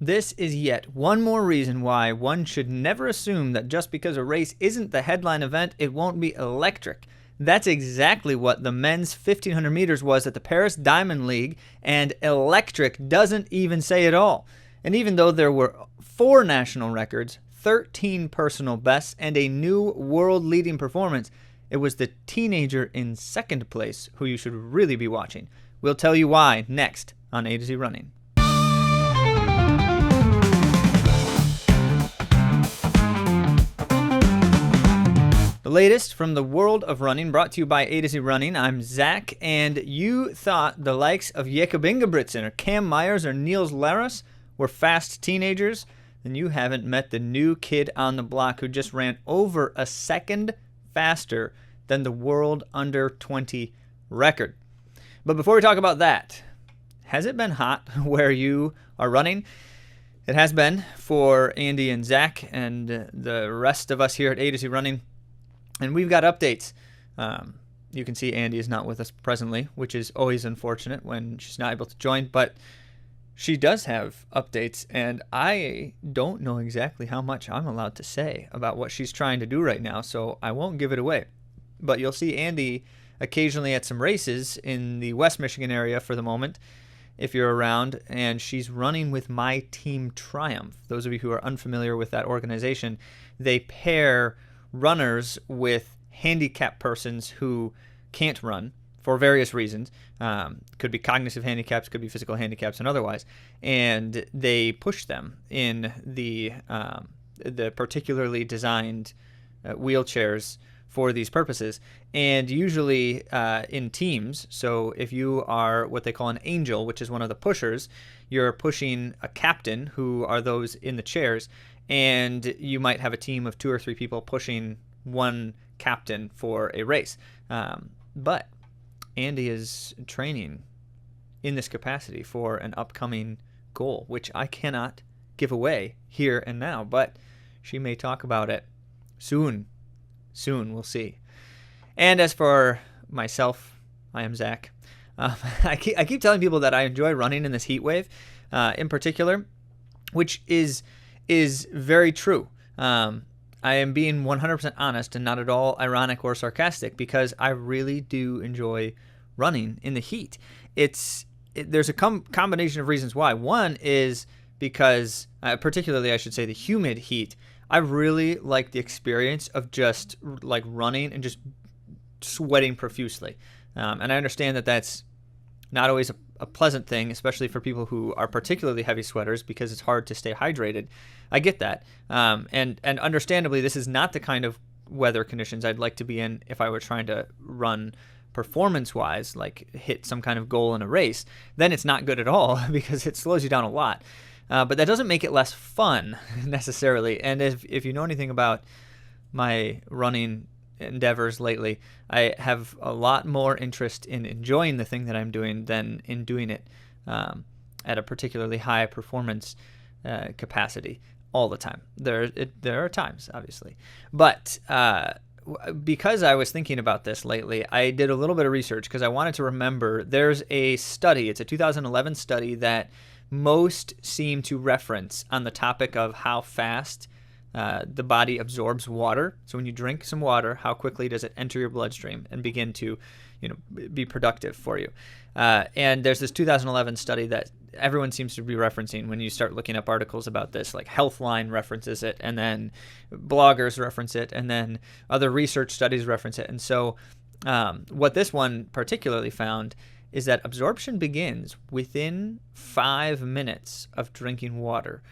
This is yet one more reason why one should never assume that just because a race isn't the headline event, it won't be electric. That's exactly what the men's 1500 meters was at the Paris Diamond League, and electric doesn't even say it all. And even though there were 4 national records, 13 personal bests, and a new world-leading performance, it was the teenager in second place who you should really be watching. We'll tell you why next on A to Z Running. The latest from the world of running, brought to you by A to Z Running. I'm Zach, and you thought the likes of Jakob Ingebrigtsen or Cam Myers or Niels Laros were fast teenagers? Then you haven't met the new kid on the block who just ran over a second faster than the world under 20 record. But before we talk about that, has it been hot where you are running? It has been for Andy and Zach and the rest of us here at A to Z Running. And we've got updates. You can see Andy is not with us presently, which is always unfortunate when she's not able to join. But she does have updates, and I don't know exactly how much I'm allowed to say about what she's trying to do right now, so I won't give it away. But you'll see Andy occasionally at some races in the West Michigan area for the moment, if you're around, and she's running with My Team Triumph. Those of you who are unfamiliar with that organization, they pair runners with handicapped persons who can't run for various reasons. Could be cognitive handicaps, could be physical handicaps, and otherwise. And they push them in the particularly designed wheelchairs for these purposes, and usually in teams. So if you are what they call an angel, which is one of the pushers, you're pushing a captain, who are those in the chairs, and you might have a team of 2 or 3 people pushing one captain for a race. But Andy is training in this capacity for an upcoming goal, which I cannot give away here and now, but she may talk about it soon. Soon, we'll see. And as for myself, I am Zach. I keep telling people that I enjoy running in this heat wave, in particular, which is very true. I am being 100% honest and not at all ironic or sarcastic, because I really do enjoy running in the heat. There's a combination of reasons why. One is because, particularly I should say, the humid heat. I really like the experience of just like running and just sweating profusely. And I understand that that's not always a pleasant thing, especially for people who are particularly heavy sweaters, because it's hard to stay hydrated. I get that. And understandably, this is not the kind of weather conditions I'd like to be in if I were trying to run performance-wise, like hit some kind of goal in a race. Then it's not good at all because it slows you down a lot. But that doesn't make it less fun necessarily. And if you know anything about my running endeavors lately, I have a lot more interest in enjoying the thing that I'm doing than in doing it at a particularly high performance capacity all the time. There are times, obviously. But because I was thinking about this lately, I did a little bit of research because I wanted to remember there's a study. It's a 2011 study that most seem to reference on the topic of how fast the body absorbs water. So when you drink some water, how quickly does it enter your bloodstream and begin to, be productive for you? And there's this 2011 study that everyone seems to be referencing when you start looking up articles about this. Like Healthline references it, and then bloggers reference it, and then other research studies reference it. And so what this one particularly found is that absorption begins within 5 minutes of drinking water,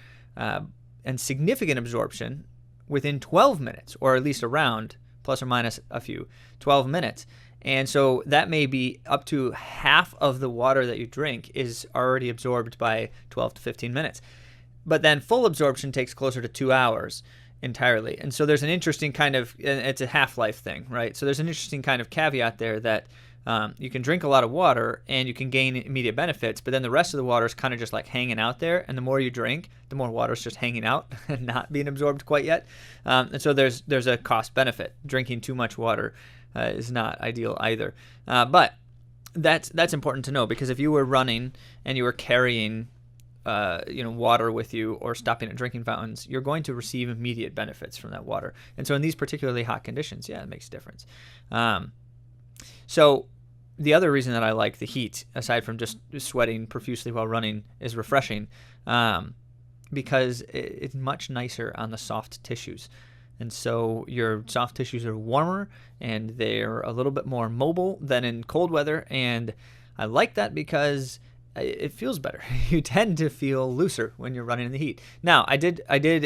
and significant absorption within 12 minutes, or at least around, plus or minus a few, 12 minutes. And so that may be up to half of the water that you drink is already absorbed by 12 to 15 minutes. But then full absorption takes closer to 2 hours entirely. And so there's an interesting kind of, it's a half-life thing, right? So there's an interesting kind of caveat there that you can drink a lot of water and you can gain immediate benefits, but then the rest of the water is kind of just like hanging out there. And the more you drink, the more water is just hanging out and not being absorbed quite yet. And so there's a cost benefit. Drinking too much water is not ideal either. But that's important to know, because if you were running and you were carrying water with you or stopping at drinking fountains, you're going to receive immediate benefits from that water. And so in these particularly hot conditions, it makes a difference. So the other reason that I like the heat, aside from just sweating profusely while running, is refreshing, because it's much nicer on the soft tissues. And so your soft tissues are warmer and they're a little bit more mobile than in cold weather. And I like that because it feels better. You tend to feel looser when you're running in the heat. Now, I did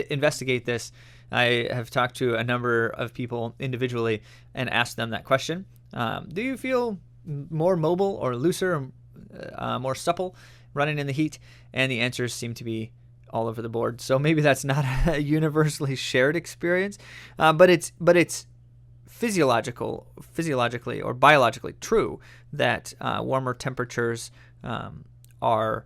investigate this. I have talked to a number of people individually and asked them that question. Do you feel more mobile or looser, more supple running in the heat? And the answers seem to be all over the board. So maybe that's not a universally shared experience, but it's physiologically or biologically true that warmer temperatures are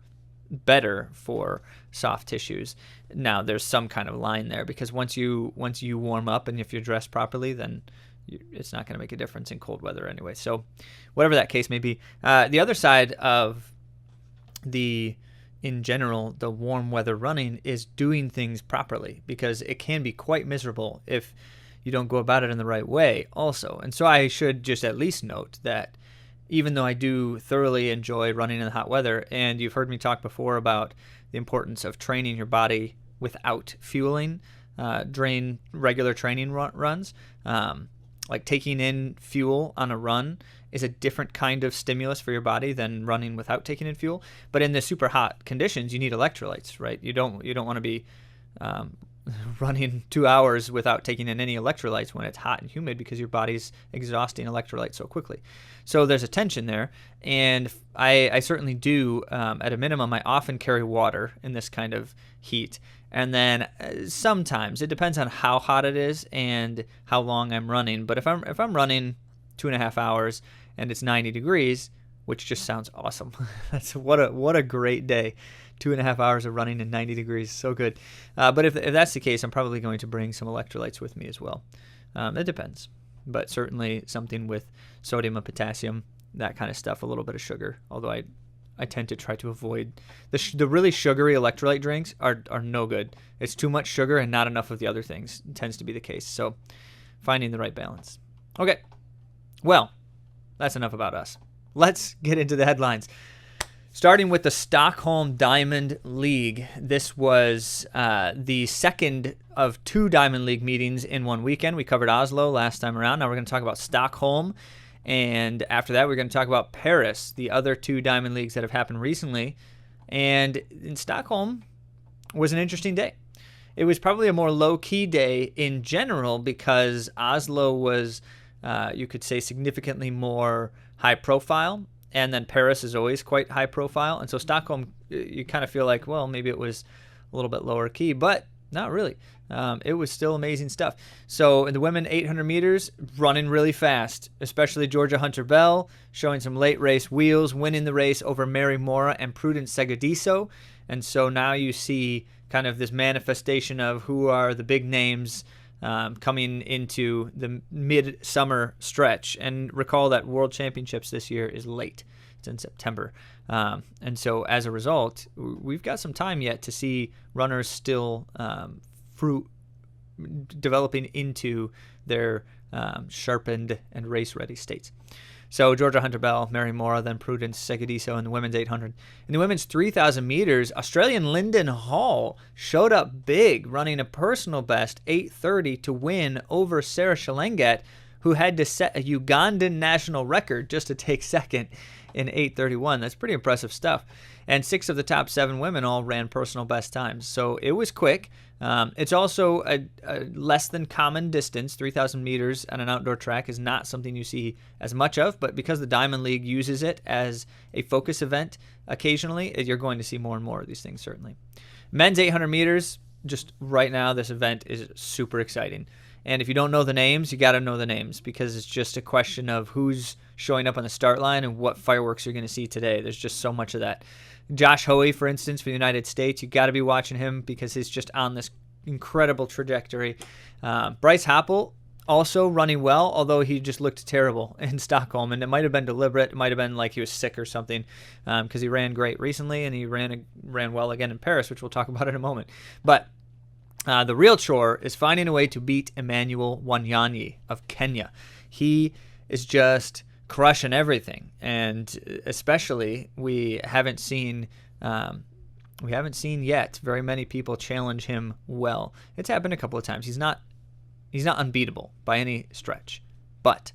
better for soft tissues. Now, there's some kind of line there, because once you warm up and if you're dressed properly, then it's not going to make a difference in cold weather anyway. So whatever that case may be, the other side of in general, the warm weather running is doing things properly, because it can be quite miserable if you don't go about it in the right way also. And so I should just at least note that even though I do thoroughly enjoy running in the hot weather, and you've heard me talk before about the importance of training your body without fueling during regular training runs, like taking in fuel on a run is a different kind of stimulus for your body than running without taking in fuel. But in the super hot conditions, you need electrolytes, right? You don't want to be running 2 hours without taking in any electrolytes when it's hot and humid, because your body's exhausting electrolytes so quickly. So there's a tension there, and I certainly do, at a minimum, I often carry water in this kind of heat. And then sometimes, it depends on how hot it is and how long I'm running. But if I'm running 2.5 hours and it's 90 degrees, which just sounds awesome. That's what a great day. 2.5 hours of running in 90 degrees, so good. But if that's the case, I'm probably going to bring some electrolytes with me as well. It depends, but certainly something with sodium and potassium, that kind of stuff, a little bit of sugar. Although I tend to try to avoid the really sugary electrolyte drinks are no good. It's too much sugar and not enough of the other things. It tends to be the case. So finding the right balance. Okay, well, that's enough about us. Let's get into the headlines. Starting with the Stockholm Diamond League. This was the second of 2 Diamond League meetings in one weekend. We covered Oslo last time around. Now we're going to talk about Stockholm. And after that, we're going to talk about Paris, the other 2 Diamond Leagues that have happened recently. And in Stockholm was an interesting day. It was probably a more low-key day in general, because Oslo was, you could say, significantly more high-profile. And then Paris is always quite high profile. And so Stockholm, you kind of feel like, well, maybe it was a little bit lower key, but not really. It was still amazing stuff. So in the women 800 meters, running really fast, especially Georgia Hunter-Bell, showing some late race wheels, winning the race over Mary Mora and Prudence Segediso. And so now you see kind of this manifestation of who are the big names coming into the mid-summer stretch. And recall that World Championships this year is late. It's in September. And so as a result, we've got some time yet to see runners still developing into their sharpened and race-ready states. So Georgia Hunter-Bell, Mary Mora, then Prudence Segediso in the women's 800. In the women's 3,000 meters, Australian Lyndon Hall showed up big, running a personal best 8:30 to win over Sarah Shalengat, who had to set a Ugandan national record just to take second in 8:31. That's pretty impressive stuff. And 6 of the top 7 women all ran personal best times. So it was quick. It's also a less than common distance. 3,000 meters on an outdoor track is not something you see as much of, but because the Diamond League uses it as a focus event occasionally, you're going to see more and more of these things, certainly. Men's 800 meters, just right now, this event is super exciting. And if you don't know the names, you got to know the names, because it's just a question of who's showing up on the start line and what fireworks you're going to see today. There's just so much of that. Josh Hoey, for instance, for the United States, you got to be watching him because he's just on this incredible trajectory. Bryce Hoppel, also running well, although he just looked terrible in Stockholm, and it might have been deliberate. It might have been like he was sick or something, because he ran great recently and he ran well again in Paris, which we'll talk about in a moment. But the real chore is finding a way to beat Emmanuel Wanyanyi of Kenya. He is just crushing everything, and especially we haven't seen yet very many people challenge him well. It's happened a couple of times. He's not unbeatable by any stretch, but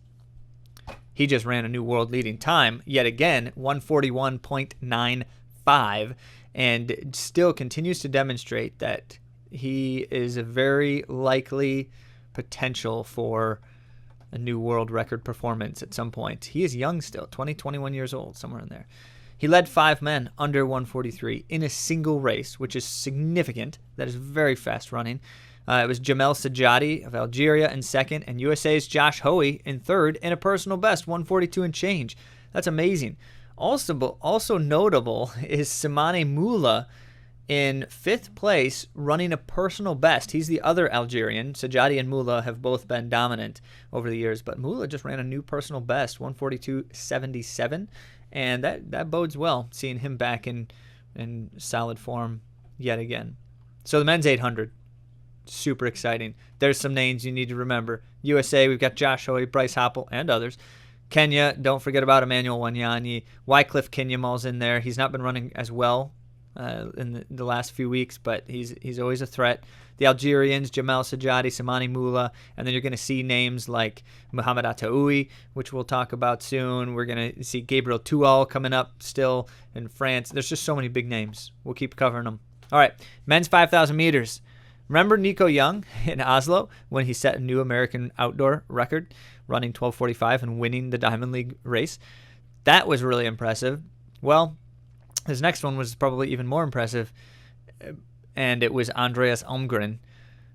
he just ran a new world leading time yet again, 141.95, and still continues to demonstrate that he is a very likely potential for a new world record performance at some point. He is young still, 21 years old, somewhere in there. He led 5 men under 143 in a single race, which is significant. That is very fast running. It was Jamel Sajadi of Algeria in second, and USA's Josh Hoey in third in a personal best, 142 and change. That's amazing. Also notable is Simane Moula in 5th place, running a personal best. He's the other Algerian. Sajadi and Moula have both been dominant over the years, but Moula just ran a new personal best, 142.77, and that bodes well, seeing him back in solid form yet again. So the men's 800, super exciting. There's some names you need to remember. USA, we've got Josh Hoey, Bryce Hoppel, and others. Kenya, don't forget about Emmanuel Wanyanyi. Wycliffe Kinyamal's in there. He's not been running as well in the last few weeks, but he's always a threat. The Algerians, Jamel Sajadi, Simane Moula, and then you're going to see names like Mohamed Ataoui, which we'll talk about soon. We're going to see Gabriel Tual coming up still in France. There's just so many big names. We'll keep covering them. All right, men's 5,000 meters. Remember Nico Young in Oslo when he set a new American outdoor record, running 12:45 and winning the Diamond League race? That was really impressive. Well, his next one was probably even more impressive, and it was Andreas Almgren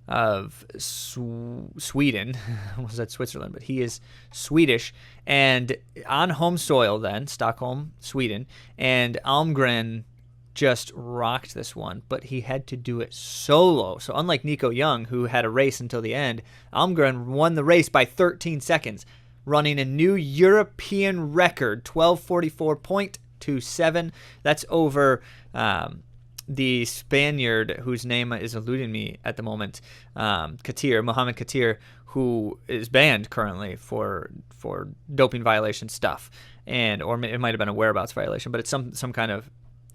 of Sweden. I was at Switzerland, but he is Swedish, and on home soil then, Stockholm, Sweden, and Almgren just rocked this one, but he had to do it solo. So unlike Nico Young, who had a race until the end, Almgren won the race by 13 seconds, running a new European record, 12:44.27. That's over the Spaniard whose name is eluding me at the moment, Mohamed Katir, who is banned currently for doping violation stuff, or it might have been a whereabouts violation, but it's some kind of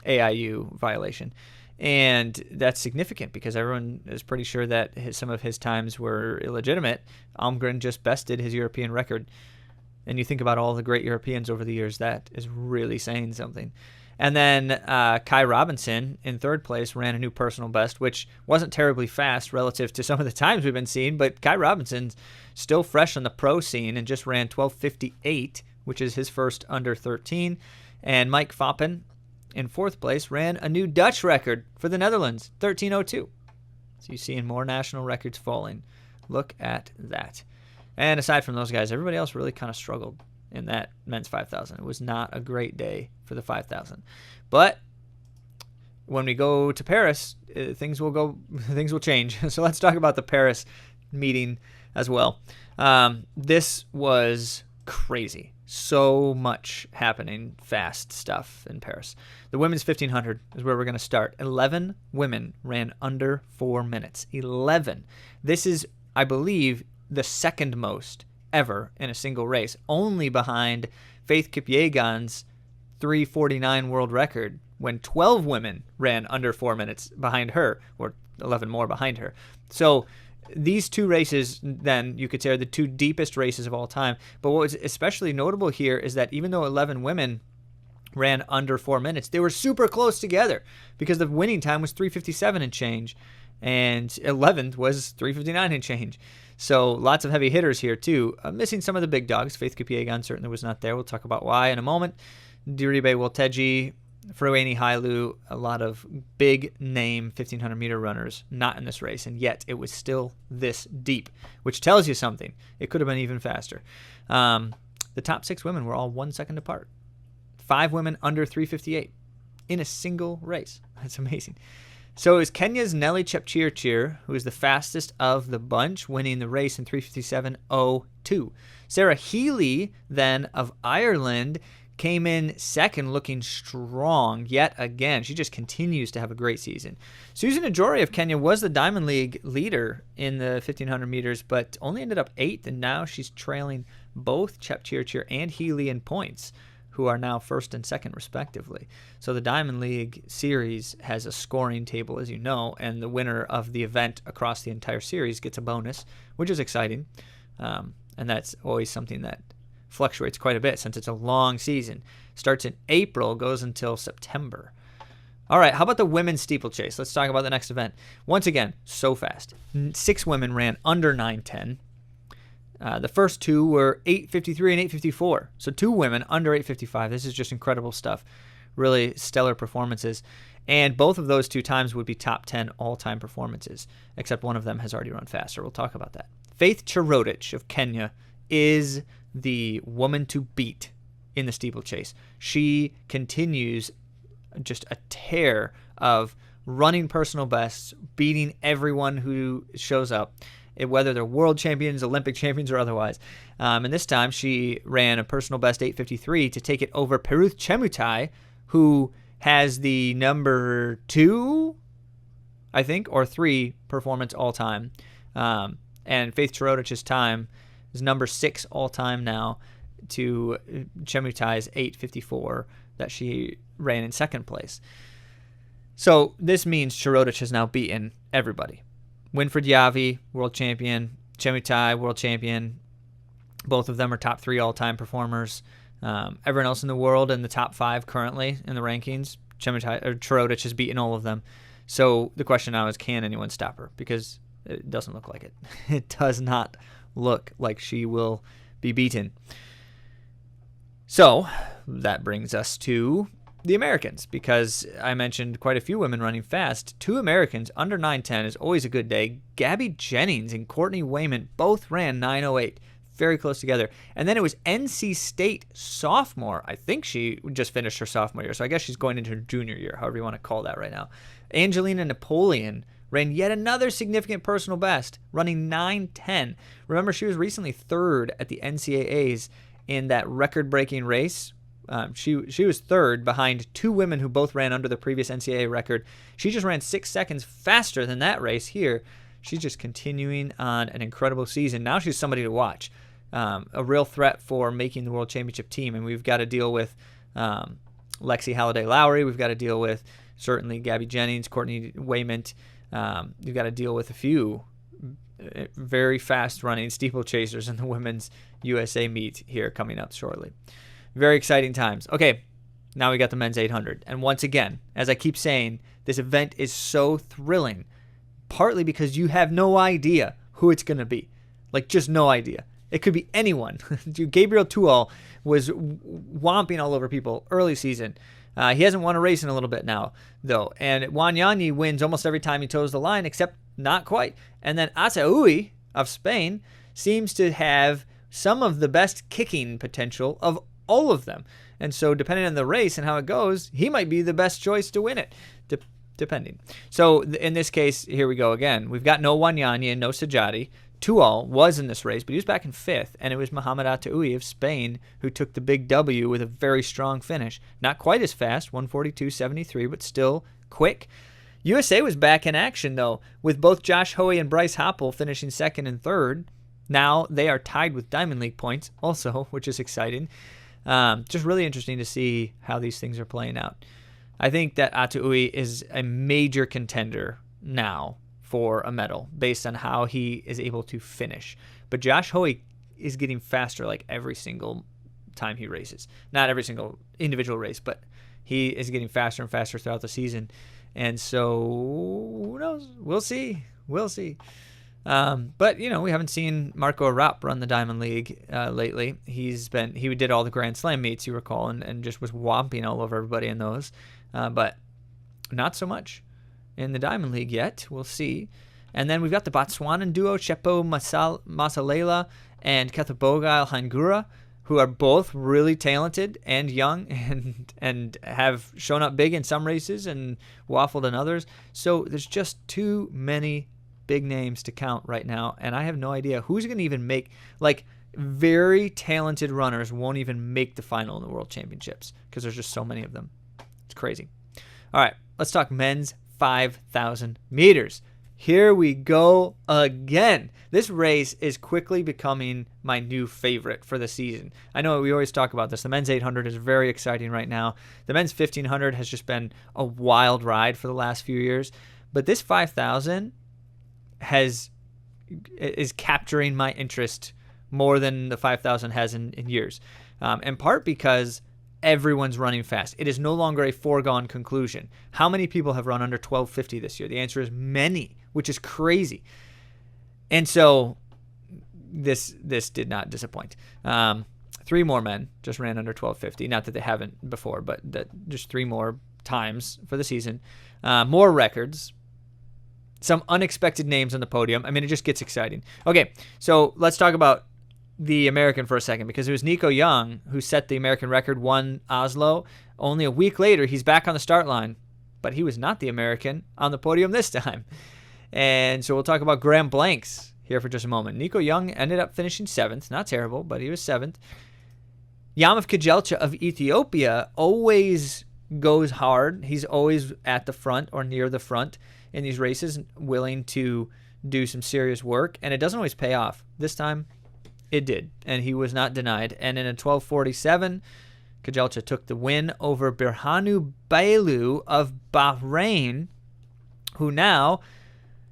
AIU violation. And that's significant because everyone is pretty sure that some of his times were illegitimate. Almgren just bested his European record. And you think about all the great Europeans over the years, that is really saying something. And then Kai Robinson in 3rd place ran a new personal best, which wasn't terribly fast relative to some of the times we've been seeing, but Kai Robinson's still fresh on the pro scene and just ran 12:58, which is his first under 13. And Mike Foppen in 4th place ran a new Dutch record for the Netherlands, 13:02. So you're seeing more national records falling. Look at that. And aside from those guys, everybody else really kind of struggled in that men's 5,000. It was not a great day for the 5,000. But when we go to Paris, things will change. So let's talk about the Paris meeting as well. This was crazy. So much happening, fast stuff in Paris. The women's 1,500 is where we're going to start. 11 women ran under 4 minutes. 11. This is, I believe, the second most ever in a single race, only behind Faith Kipyegon's 3:49 world record when 12 women ran under 4 minutes behind her, or 11 more behind her. So these two races, then, you could say, are the two deepest races of all time. But what was especially notable here is that even though 11 women ran under 4 minutes, they were super close together because the winning time was 3:57 and change, and 11th was 3:59 and change. So lots of heavy hitters here, too. Missing some of the big dogs. Faith Kipyegon certainly was not there. We'll talk about why in a moment. Diribe Wolteji, Frueni Hailu, a lot of big-name 1,500-meter runners not in this race, and yet it was still this deep, which tells you something. It could have been even faster. The top 6 women were all 1 second apart. 5 women under 3:58 in a single race. That's amazing. So it was Kenya's Nelly Chepchirchir, who was the fastest of the bunch, winning the race in 3:57.02. Sarah Healy, then, of Ireland, came in second, looking strong yet again. She just continues to have a great season. Susan Ajori of Kenya was the Diamond League leader in the 1,500 meters, but only ended up 8th, and now she's trailing both Chepchirchir and Healy in points, who are now 1st and 2nd, respectively. So the Diamond League series has a scoring table, as you know, and the winner of the event across the entire series gets a bonus, which is exciting. And that's always something that fluctuates quite a bit since it's a long season. Starts in April, goes until September. All right, how about the women's steeplechase? Let's talk about the next event. Once again, so fast. 6 women ran under 9:10. The first 2 were 8:53 and 8:54. So 2 women under 8:55. This is just incredible stuff. Really stellar performances. And both of those 2 times would be top 10 all-time performances, except one of them has already run faster. We'll talk about that. Faith Cherotich of Kenya is the woman to beat in the steeplechase. She continues just a tear of running personal bests, beating everyone who shows up, whether they're world champions, Olympic champions, or otherwise. And this time she ran a personal best 8:53 to take it over Peruth Chemutai, who has the number 2, I think, or 3 performance all time. And Faith Cherotich's time is number 6 all time now to Chemutai's 8:54 that she ran in 2nd place. So this means Cherotich has now beaten everybody. Winfred Yavi, world champion. Chemutai, world champion. Both of them are top 3 all-time performers. Everyone else in the world in the top 5 currently in the rankings, Cherotich has beaten all of them. So the question now is, can anyone stop her? Because it doesn't look like it. It does not look like she will be beaten. So that brings us to the Americans, because I mentioned quite a few women running fast. 2 Americans under 9:10 is always a good day. Gabby Jennings and Courtney Wayman both ran 9:08, very close together. And then it was NC State sophomore. I think she just finished her sophomore year, so I guess she's going into her junior year, however you want to call that right now. Angelina Napoleon ran yet another significant personal best, running 9:10. Remember, she was recently 3rd at the NCAAs in that record-breaking race. She was 3rd behind 2 women who both ran under the previous NCAA record. She just ran 6 seconds faster than that race here. She's just continuing on an incredible season. Now she's somebody to watch, a real threat for making the World Championship team. And we've got to deal with Lexi Halliday-Lowry. We've got to deal with certainly Gabby Jennings, Courtney Wayman. You've got to deal with a few very fast-running steeplechasers in the women's USA meet here coming up shortly. Very exciting times. Okay, now we got the men's 800. And once again, as I keep saying, this event is so thrilling, partly because you have no idea who it's going to be. Like, just no idea. It could be anyone. Gabriel Tual was whomping all over people early season. He hasn't won a race in a little bit now, though. And Wanyani wins almost every time he toes the line, except not quite. And then Asaui of Spain seems to have some of the best kicking potential of all of them. And so depending on the race and how it goes, he might be the best choice to win it, depending. So in this case, here we go again. We've got no Wanyani and no Sajadi. Tual was in this race, but he was back in 5th, and it was Muhammad Ataoui of Spain who took the big W with a very strong finish. Not quite as fast, 1:42.73, but still quick. USA was back in action, though, with both Josh Hoey and Bryce Hoppel finishing 2nd and 3rd. Now they are tied with Diamond League points also, which is exciting. Just really interesting to see how these things are playing out. I think that Ataoui is a major contender now for a medal based on how he is able to finish. But Josh Hoey is getting faster like every single time he races. Not every single individual race, but he is getting faster and faster throughout the season. And so, who knows? We'll see. But, you know, we haven't seen Marco Arap run the Diamond League lately. He did all the Grand Slam meets, you recall, and just was whomping all over everybody in those. But not so much in the Diamond League yet. We'll see. And then we've got the Botswanan duo, Chepo Masalela and Kethaboga Hangura, who are both really talented and young and have shown up big in some races and waffled in others. So there's just too many big names to count right now, and I have no idea who's going to even make, like, very talented runners won't even make the final in the World Championships because there's just so many of them. It's crazy. All right, let's talk men's 5,000 meters. Here we go again. This race is quickly becoming my new favorite for the season. I know we always talk about this. The men's 800 is very exciting right now. The men's 1,500 has just been a wild ride for the last few years. But this 5,000 is capturing my interest more than the 5,000 has in years, in part because everyone's running fast. It is no longer a foregone conclusion. How many people have run under 12:50 this year? The answer is many, which is crazy. And so this did not disappoint. 3 more men just ran under 12:50. Not that they haven't before, but just 3 more times for the season. More records. Some unexpected names on the podium. I mean, it just gets exciting. Okay, so let's talk about the American for a second, because it was Nico Young who set the American record, won Oslo. Only a week later, he's back on the start line, but he was not the American on the podium this time. And so we'll talk about Graham Blanks here for just a moment. Nico Young ended up finishing 7th. Not terrible, but he was 7th. Yamif Kejelcha of Ethiopia always goes hard. He's always at the front or near the front in these races, willing to do some serious work, and it doesn't always pay off. This time, it did, and he was not denied. And in a 12:47, Kejelcha took the win over Birhanu Bailu of Bahrain, who now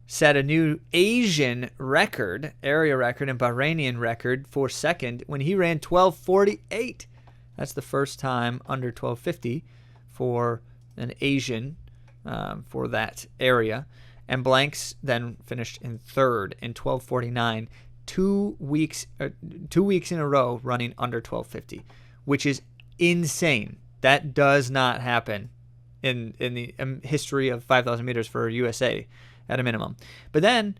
set a new Asian record, area record, and Bahrainian record for second when he ran 12:48. That's the first time under 12:50 for an Asian for that area. And Blanks then finished in third in 12:49. 2 weeks in a row running under 12:50, which is insane. That does not happen in the history of 5,000 meters for USA at a minimum. But then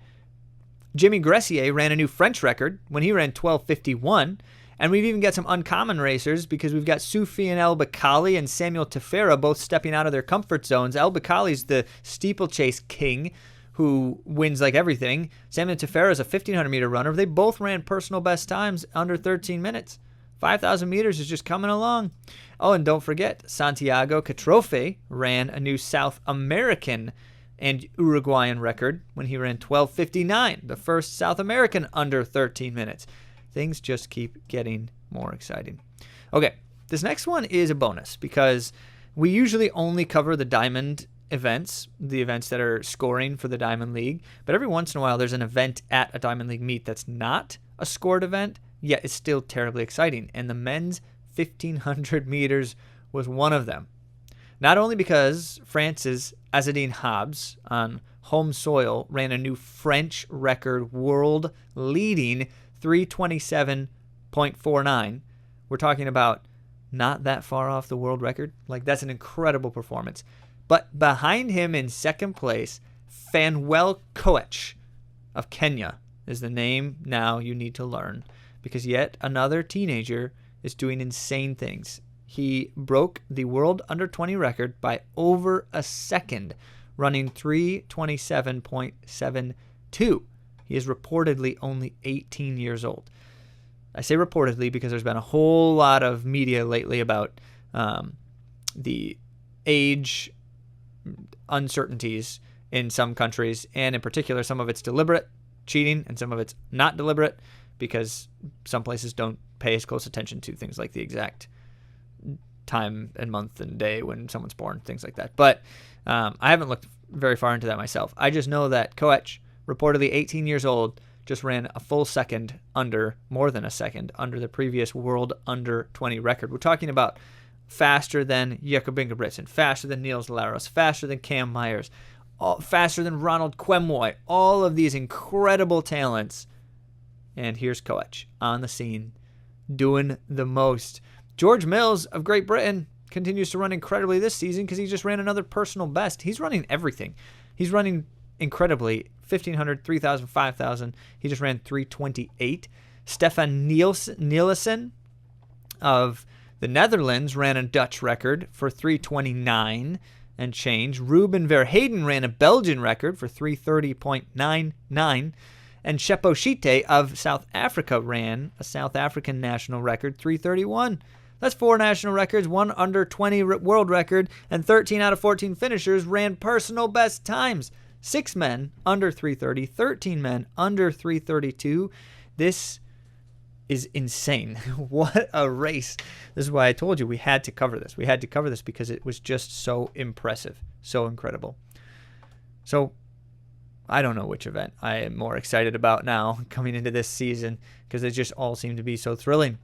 Jimmy Gressier ran a new French record when he ran 12:51, and we've even got some uncommon racers because we've got Soufiane El Bakkali and Samuel Tefera both stepping out of their comfort zones. El Bakkali's the steeplechase king, who wins like everything. Samuel Tefera is a 1,500-meter runner. They both ran personal best times under 13 minutes. 5,000 meters is just coming along. Oh, and don't forget, Santiago Catrofe ran a new South American and Uruguayan record when he ran 12:59, the first South American under 13 minutes. Things just keep getting more exciting. Okay, this next one is a bonus because we usually only cover the diamond events, the events that are scoring for the Diamond League, but every once in a while there's an event at a Diamond League meet that's not a scored event, yet it's still terribly exciting, and the men's 1,500 meters was one of them. Not only because France's Azadine Hobbs on home soil ran a new French record, world leading 3:27.49. We're talking about not that far off the world record. Like, that's an incredible performance. But behind him in second place, Fanuel Koech of Kenya is the name now you need to learn, because yet another teenager is doing insane things. He broke the world under 20 record by over a second, running 3:27.72. He is reportedly only 18 years old. I say reportedly because there's been a whole lot of media lately about the age uncertainties in some countries, and in particular, some of it's deliberate cheating and some of it's not deliberate, because some places don't pay as close attention to things like the exact time and month and day when someone's born, things like that. But I haven't looked very far into that myself. I just know that Koech, reportedly 18 years old, just ran a full second under, more than a second, under the previous world under 20 record. We're talking about faster than Jakob Ingebrigtsen, faster than Niels Laros, faster than Cam Myers, faster than Ronald Quemoy, all of these incredible talents. And here's Koech on the scene, doing the most. George Mills of Great Britain continues to run incredibly this season because he just ran another personal best. He's running everything. He's running incredibly. 1,500, 3,000, 5,000. He just ran 3:28. Stefan Nielsen of the Netherlands ran a Dutch record for 3:29 and change. Ruben Verheyden ran a Belgian record for 3:30.99. And Sheposhite of South Africa ran a South African national record, 3:31. That's 4 national records, 1 under 20 world record, and 13 out of 14 finishers ran personal best times. 6 men under 3:30, 13 men under 3:32. This is insane. What a race. This is why I told you we had to cover this. We had to cover this because it was just so impressive, so incredible. So I don't know which event I am more excited about now coming into this season because they just all seem to be so thrilling.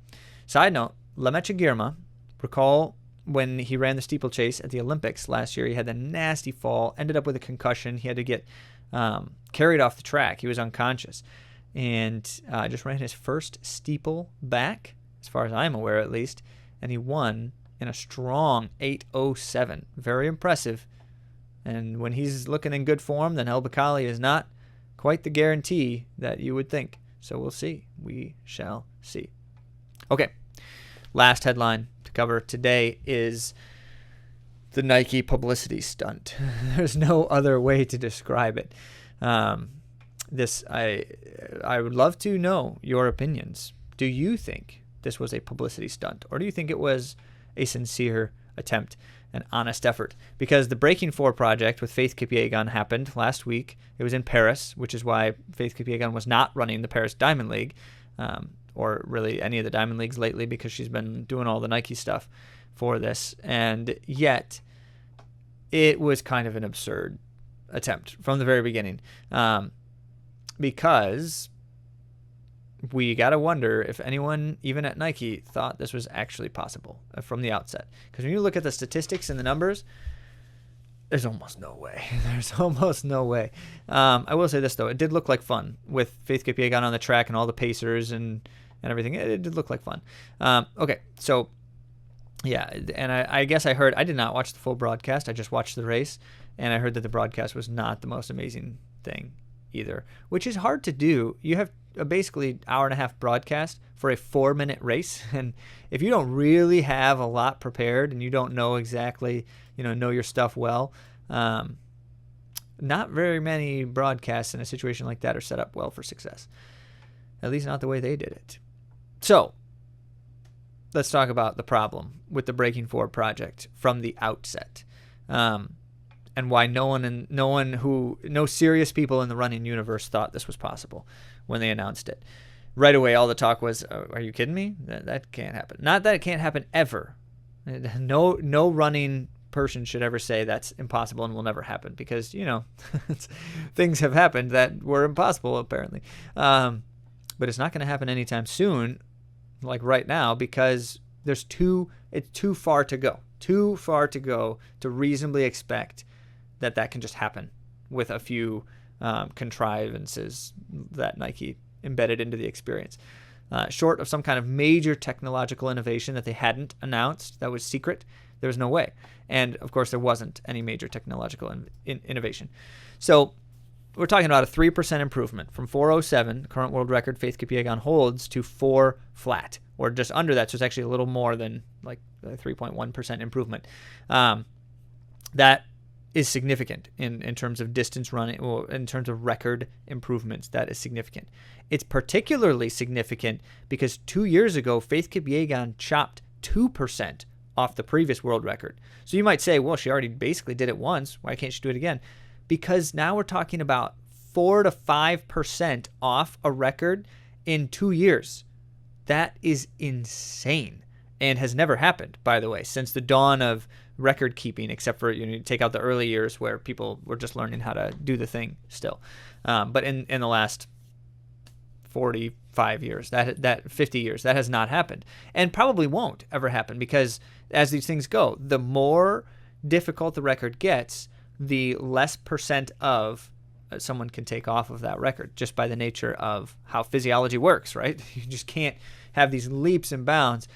Side note, Lemaitre Girma, recall when he ran the steeplechase at the Olympics last year, he had a nasty fall, ended up with a concussion. He had to get carried off the track. He was unconscious. And just ran his first steeple back, as far as I'm aware at least, and he won in a strong 8:07. Very impressive. And when he's looking in good form, then El Bakkali is not quite the guarantee that you would think. So we'll see. We shall see. Okay, last headline to cover today is the Nike publicity stunt. There's no other way to describe it. I would love to know your opinions. Do you think this was a publicity stunt, or do you think it was a sincere attempt, an honest effort? Because the Breaking 4 project with Faith Kipyegon happened last week. It was in Paris, which is why Faith Kipyegon was not running the Paris Diamond League, or really any of the Diamond Leagues lately, because she's been doing all the Nike stuff for this. And yet, it was kind of an absurd attempt from the very beginning. Because we got to wonder if anyone, even at Nike, thought this was actually possible from the outset. Because when you look at the statistics and the numbers, there's almost no way. There's almost no way. I will say this, though. It did look like fun with Faith Kipyegon on the track and all the pacers and everything. It did look like fun. Okay, so, yeah, and I guess I heard, I did not watch the full broadcast. I just watched the race, and I heard that the broadcast was not the most amazing thing either, which is hard to do. You have a basically hour-and-a-half broadcast for a 4-minute race, and if you don't really have a lot prepared and you don't know exactly, know your stuff well, not very many broadcasts in a situation like that are set up well for success. At least not the way they did it. So, let's talk about the problem with the Breaking 4 project from the outset. And why no serious people in the running universe thought this was possible when they announced it. Right away, all the talk was, are you kidding me? That can't happen. Not that it can't happen ever. No running person should ever say that's impossible and will never happen, because, things have happened that were impossible, apparently. But it's not going to happen anytime soon, like right now, because it's too far to go. Too far to go to reasonably expect that can just happen with a few contrivances that Nike embedded into the experience. Short of some kind of major technological innovation that they hadn't announced, that was secret, there was no way. And, of course, there wasn't any major technological innovation. So we're talking about a 3% improvement from 4:07, current world record Faith Kipyegon holds, to 4 flat, or just under that. So it's actually a little more than like a 3.1% improvement. That is significant in terms of distance running, or in terms of record improvements. That is significant. It's particularly significant because 2 years ago, Faith Kipyegon chopped 2% off the previous world record. So you might say, well, she already basically did it once. Why can't she do it again? Because now we're talking about 4 to 5% off a record in 2 years. That is insane, and has never happened, by the way, since the dawn of record keeping, except for, you take out the early years where people were just learning how to do the thing still. But in the last 45 years, that 50 years, that has not happened, and probably won't ever happen, because as these things go, the more difficult the record gets, the less percent of someone can take off of that record, just by the nature of how physiology works, right? You just can't have these leaps and bounds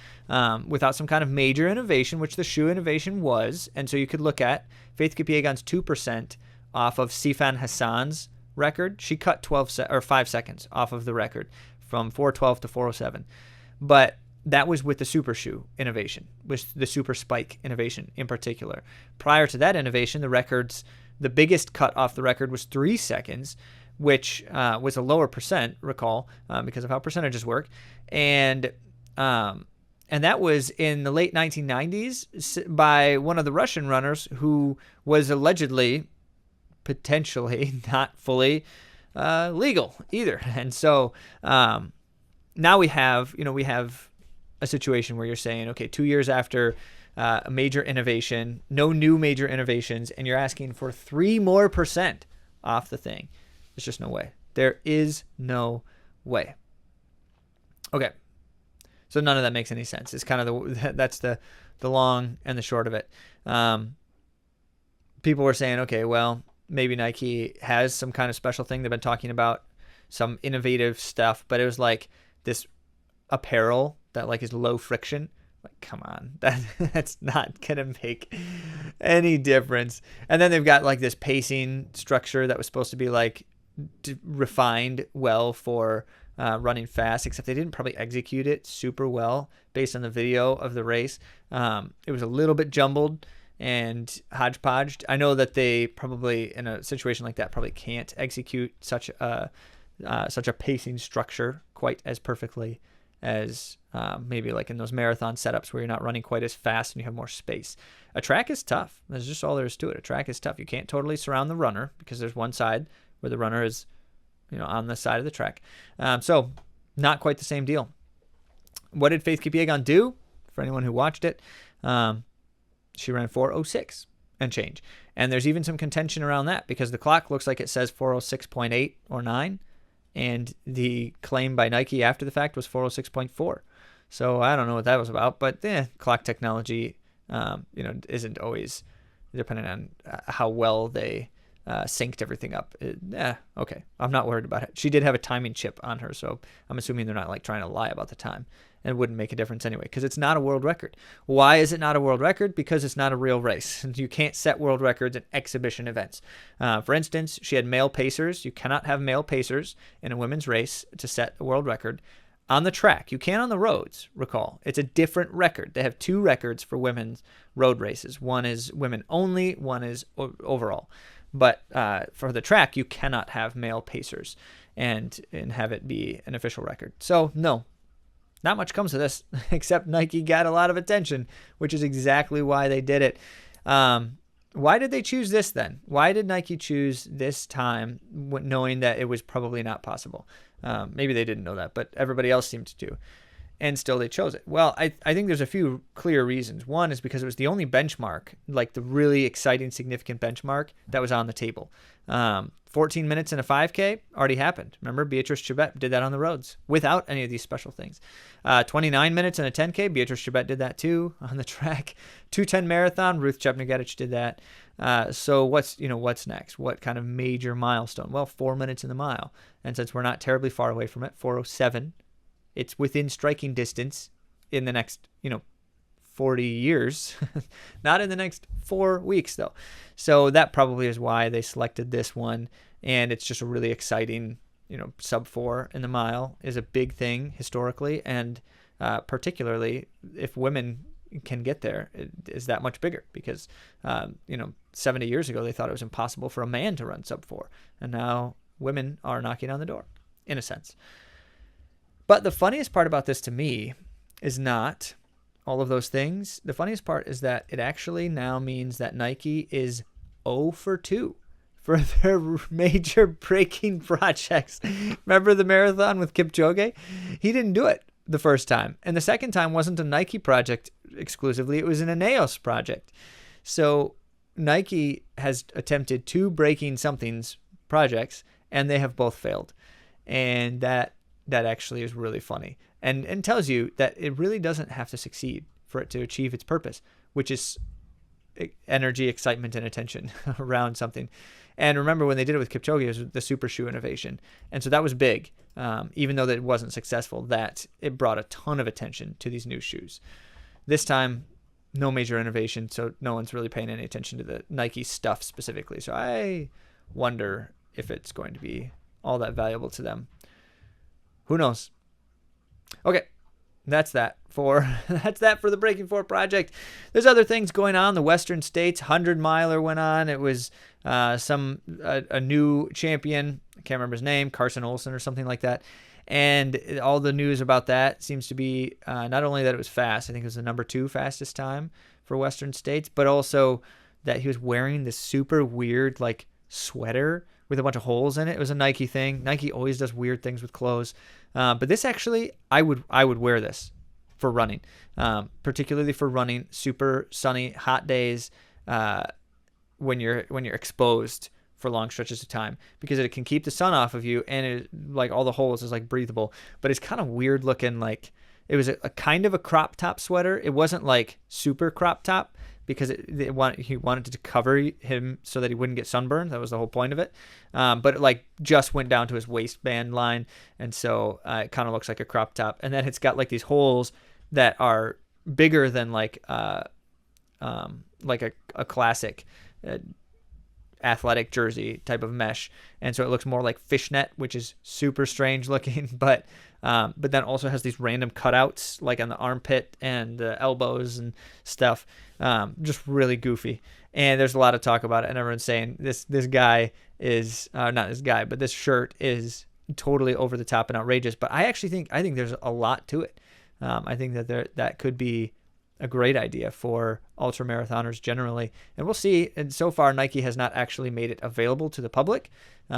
without some kind of major innovation, which the shoe innovation was. And so you could look at Faith Kipyegon's 2% off of Sifan Hassan's record. She cut 5 seconds off of the record from 4:12 to 4:07. But that was with the super shoe innovation, with the super spike innovation in particular. Prior to that innovation, the biggest cut off the record was 3 seconds, which was a lower percent, recall, because of how percentages work. And that was in the late 1990s by one of the Russian runners who was allegedly, potentially, not fully legal either. And so now we have a situation where you're saying, okay, 2 years after a major innovation, no new major innovations, and you're asking for 3% more off the thing. There's just no way. There is no way. Okay. So none of that makes any sense. It's kind of that's the long and the short of it. People were saying, okay, well, maybe Nike has some kind of special thing. They've been talking about some innovative stuff, but it was like this apparel that like is low friction. Like, come on, that's not gonna make any difference. And then they've got like this pacing structure that was supposed to be like refined well for running fast, except they didn't probably execute it super well based on the video of the race. It was a little bit jumbled and hodgepodged. I know that they probably, in a situation like that, probably can't execute such a pacing structure quite as perfectly as maybe like in those marathon setups where you're not running quite as fast and you have more space. A track is tough. That's just all there is to it. A track is tough. You can't totally surround the runner because there's one side where the runner is, on the side of the track. So not quite the same deal. What did Faith Kipyegon do? For anyone who watched it, she ran 4:06 and change. And there's even some contention around that because the clock looks like it says 4:06.8 or 9. And the claim by Nike after the fact was 4:06.4. So I don't know what that was about, but clock technology, isn't always dependent on how well they synced everything up. Okay. I'm not worried about it. She did have a timing chip on her, so I'm assuming they're not like trying to lie about the time. And it wouldn't make a difference anyway, because it's not a world record. Why is it not a world record? Because it's not a real race. You can't set world records at exhibition events. For instance, she had male pacers. You cannot have male pacers in a women's race to set a world record. On the track, you can on the roads, recall. It's a different record. They have 2 records for women's road races. One is women only, one is overall. But for the track, you cannot have male pacers and have it be an official record. So, no. Not much comes to this, except Nike got a lot of attention, which is exactly why they did it. Why did they choose this then? Why did Nike choose this time, knowing that it was probably not possible? Maybe they didn't know that, but everybody else seemed to. And still they chose it. Well, I think there's a few clear reasons. One is because it was the only benchmark, like the really exciting, significant benchmark that was on the table. 14 minutes in a 5K already happened. Remember, Beatrice Chebet did that on the roads without any of these special things. 29 minutes in a 10K, Beatrice Chebet did that too on the track. 2:10 marathon, Ruth Chepngetich did that. So what's next? What kind of major milestone? Well, 4 minutes in the mile. And since we're not terribly far away from it, 4:07, it's within striking distance in the next, 40 years, not in the next 4 weeks though. So that probably is why they selected this one. And it's just a really exciting, sub 4 in the mile is a big thing historically. And particularly if women can get there, it is that much bigger because, 70 years ago, they thought it was impossible for a man to run sub 4. And now women are knocking on the door in a sense. But the funniest part about this to me is not all of those things. The funniest part is that it actually now means that Nike is 0 for 2 for their major braking projects. Remember the marathon with Kipchoge? He didn't do it the first time. And the second time wasn't a Nike project exclusively. It was an Ineos project. So Nike has attempted 2 braking somethings projects, and they have both failed. And that actually is really funny and tells you that it really doesn't have to succeed for it to achieve its purpose, which is energy, excitement, and attention around something. And remember when they did it with Kipchoge, it was the super shoe innovation. And so that was big, even though that it wasn't successful, that it brought a ton of attention to these new shoes. This time, no major innovation, so no one's really paying any attention to the Nike stuff specifically. So I wonder if it's going to be all that valuable to them. Who knows? Okay, that's that for the Breaking 4 project. There's other things going on. The Western States 100-miler went on. It was a new champion. I can't remember his name, Carson Olsen or something like that. And all the news about that seems to be not only that it was fast, I think it was the number 2 fastest time for Western States, but also that he was wearing this super weird like sweater with a bunch of holes in it. It was a Nike thing. Nike always does weird things with clothes. But this actually, I would wear this for running, particularly for running super sunny, hot days when you're exposed for long stretches of time, because it can keep the sun off of you, and it, like all the holes is like breathable. But it's kind of weird looking. Like it was a kind of a crop top sweater. It wasn't like super crop top because he wanted to cover him so that he wouldn't get sunburned. That was the whole point of it. But it like just went down to his waistband line, and so it kind of looks like a crop top. And then it's got like these holes that are bigger than like a classic athletic jersey type of mesh, and so it looks more like fishnet, which is super strange looking, but then also has these random cutouts like on the armpit and the elbows and stuff, just really goofy. And there's a lot of talk about it, and everyone's saying this guy is not this guy, but this shirt is totally over the top and outrageous. But I actually think there's a lot to it. I think that could be a great idea for ultra marathoners generally, and we'll see. And so far, Nike has not actually made it available to the public.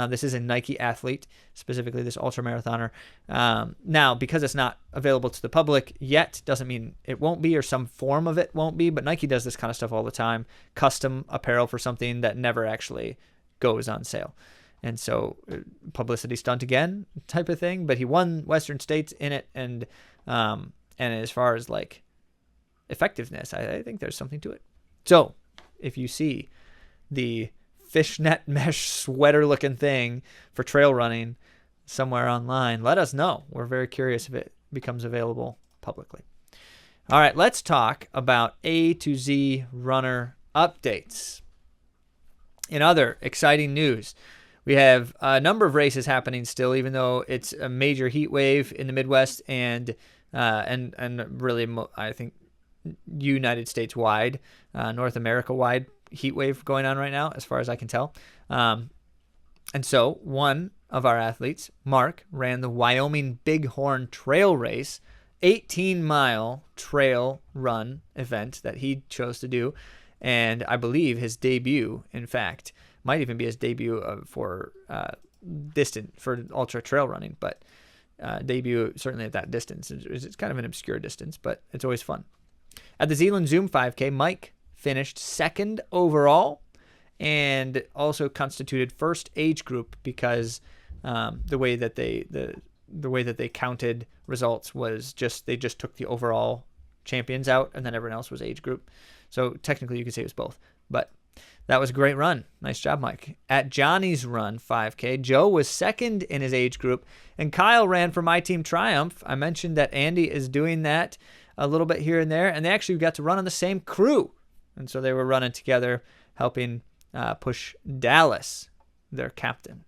This is a Nike athlete, specifically this ultra marathoner. Now, because it's not available to the public yet, doesn't mean it won't be, or some form of it won't be. But Nike does this kind of stuff all the time: custom apparel for something that never actually goes on sale. And so, publicity stunt again, type of thing. But he won Western States in it, and as far as like effectiveness, I think there's something to it. So if you see the fishnet mesh sweater looking thing for trail running somewhere online, let us know. We're very curious if it becomes available publicly. All right, let's talk about A to Z runner updates. In other exciting news, we have a number of races happening still, even though it's a major heat wave in the Midwest and really, I think, United States wide, North America wide heat wave going on right now, as far as I can tell. And so one of our athletes, Mark, ran the Wyoming Bighorn Trail Race, 18-mile trail run event that he chose to do. And I believe his debut, in fact, might even be his debut for ultra trail running, but debut certainly at that distance. It's kind of an obscure distance, but it's always fun. At the Zealand Zoom 5K, Mike finished second overall and also constituted first age group because the way that they counted results was they just took the overall champions out, and then everyone else was age group. So technically you could say it was both, but that was a great run. Nice job, Mike. At Johnny's Run 5K, Joe was second in his age group, and Kyle ran for My Team Triumph. I mentioned that Andy is doing that a little bit here and there, and they actually got to run on the same crew. And so they were running together, helping push Dallas, their captain.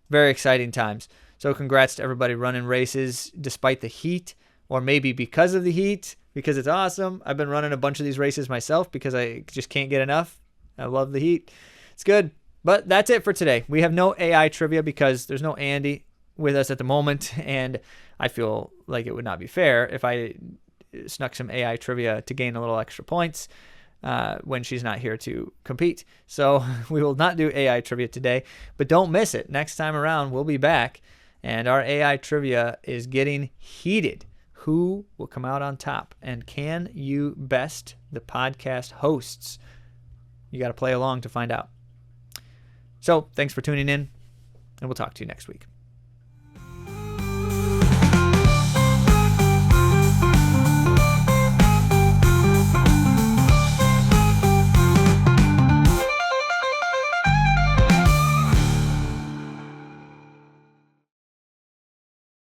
Very exciting times. So congrats to everybody running races despite the heat, or maybe because of the heat, because it's awesome. I've been running a bunch of these races myself because I just can't get enough. I love the heat. It's good. But that's it for today. We have no AI trivia because there's no Andy with us at the moment, and I feel like it would not be fair if I snuck some AI trivia to gain a little extra points when she's not here to compete. So we will not do AI trivia today, but don't miss it. Next time around, we'll be back, and our AI trivia is getting heated. Who will come out on top? And can you best the podcast hosts? You got to play along to find out. So thanks for tuning in, and we'll talk to you next week.